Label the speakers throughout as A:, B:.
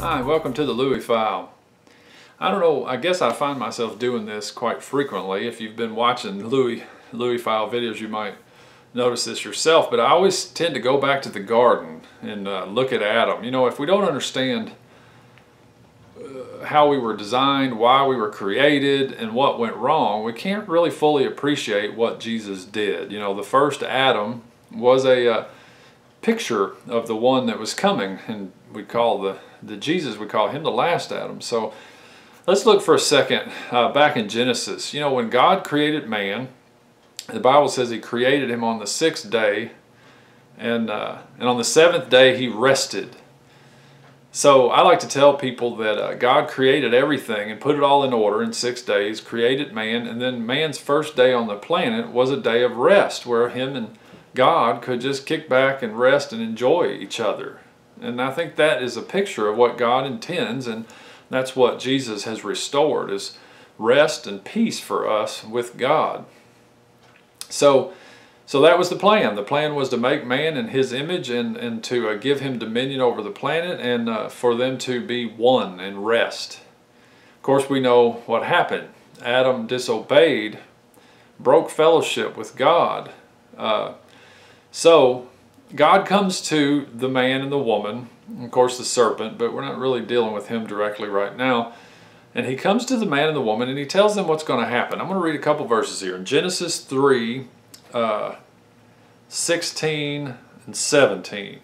A: Hi, welcome to the Louie File. I don't know, I guess I find myself doing this quite frequently. If you've been watching Louie File videos, you might notice this yourself, but I always tend to go back to the garden and look at Adam. You know, if we don't understand how we were designed, why we were created, and what went wrong, we can't really fully appreciate what Jesus did. You know, the first Adam was a picture of the one that was coming, and we call the Jesus, we call him the last Adam. So let's look for a second back in Genesis. You know, when God created man, the Bible says he created him on the 6th day, and on the 7th day he rested. So I like to tell people that God created everything and put it all in order in 6 days, created man, and then man's first day on the planet was a day of rest where him and God could just kick back and rest and enjoy each other. And I think that is a picture of what God intends, and that's what Jesus has restored, is rest and peace for us with God. So that was the plan. The plan was to make man in his image and to give him dominion over the planet, and for them to be one and rest. Of course, we know what happened. Adam disobeyed, broke fellowship with God. So God comes to the man and the woman, of course the serpent, but we're not really dealing with him directly right now. And he comes to the man and the woman and he tells them what's going to happen. I'm going to read a couple verses here. In Genesis 3, 16 and 17.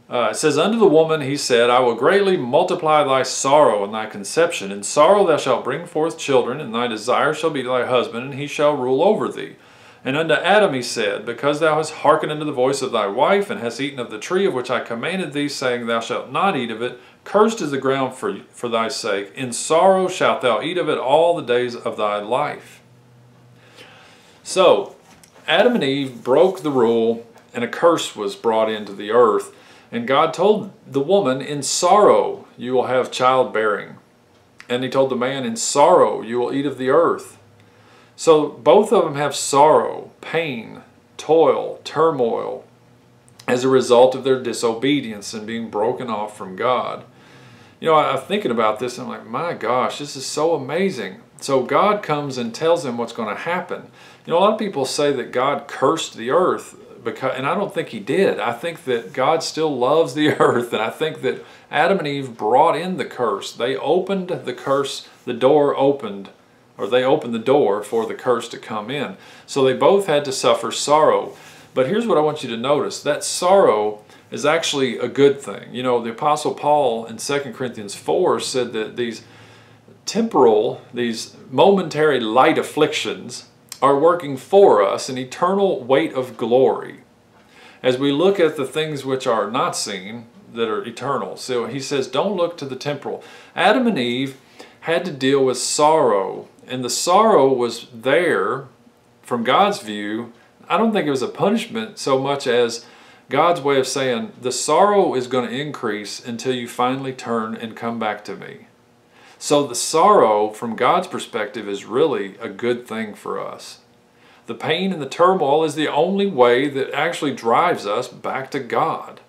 A: It says, "Unto the woman he said, I will greatly multiply thy sorrow and thy conception. In sorrow thou shalt bring forth children, and thy desire shall be thy husband, and he shall rule over thee. And unto Adam he said, Because thou hast hearkened unto the voice of thy wife, and hast eaten of the tree of which I commanded thee, saying, Thou shalt not eat of it, cursed is the ground for thy sake. In sorrow shalt thou eat of it all the days of thy life." So, Adam and Eve broke the rule, and a curse was brought into the earth. And God told the woman, in sorrow you will have childbearing. And he told the man, in sorrow you will eat of the earth. So both of them have sorrow, pain, toil, turmoil as a result of their disobedience and being broken off from God. You know, I'm thinking about this and I'm like, my gosh, this is so amazing. So God comes and tells them what's going to happen. You know, a lot of people say that God cursed the earth, and I don't think he did. I think that God still loves the earth, and I think that Adam and Eve brought in the curse. They opened the curse, the door opened, or they opened the door for the curse to come in. So they both had to suffer sorrow. But here's what I want you to notice. That sorrow is actually a good thing. You know, the Apostle Paul in 2 Corinthians 4 said that these temporal, these momentary light afflictions are working for us an eternal weight of glory as we look at the things which are not seen, that are eternal. So he says, don't look to the temporal. Adam and Eve had to deal with sorrow, and the sorrow was there from God's view. I don't think it was a punishment so much as God's way of saying, the sorrow is going to increase until you finally turn and come back to me. So the sorrow from God's perspective is really a good thing for us. The pain and the turmoil is the only way that actually drives us back to God.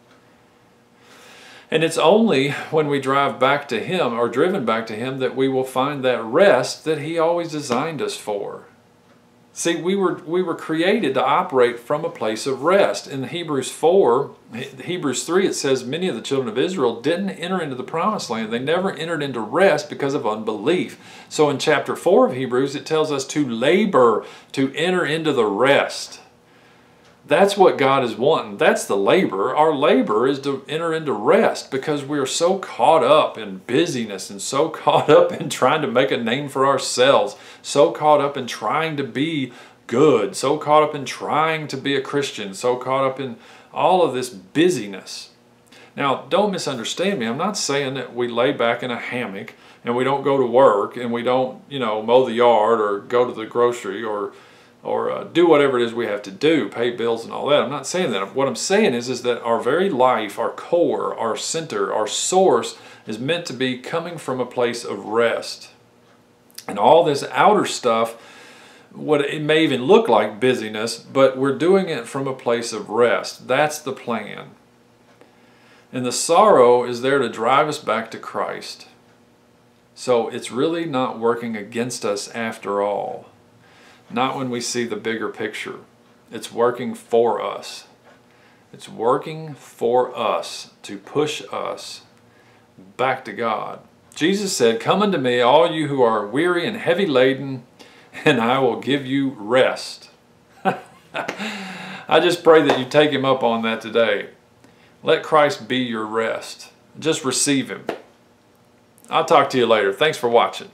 A: And it's only when we drive back to him, or driven back to him, that we will find that rest that he always designed us for. See, we were created to operate from a place of rest. In Hebrews 3, it says many of the children of Israel didn't enter into the promised land. They never entered into rest because of unbelief. So in chapter 4 of Hebrews, it tells us to labor to enter into the rest. That's what God is wanting. That's the labor. Our labor is to enter into rest because we are so caught up in busyness and so caught up in trying to make a name for ourselves, so caught up in trying to be good, so caught up in trying to be a Christian, so caught up in all of this busyness. Now, don't misunderstand me. I'm not saying that we lay back in a hammock and we don't go to work and we don't, you know, mow the yard or go to the grocery or do whatever it is we have to do, pay bills and all that. I'm not saying that. What I'm saying is that our very life, our core, our center, our source is meant to be coming from a place of rest. And all this outer stuff, what it may even look like busyness, but we're doing it from a place of rest. That's the plan. And the sorrow is there to drive us back to Christ. So it's really not working against us after all. Not when we see the bigger picture. It's working for us. It's working for us to push us back to God. Jesus said, "Come unto me, all you who are weary and heavy laden, and I will give you rest." I just pray that you take him up on that today. Let Christ be your rest. Just receive him. I'll talk to you later. Thanks for watching.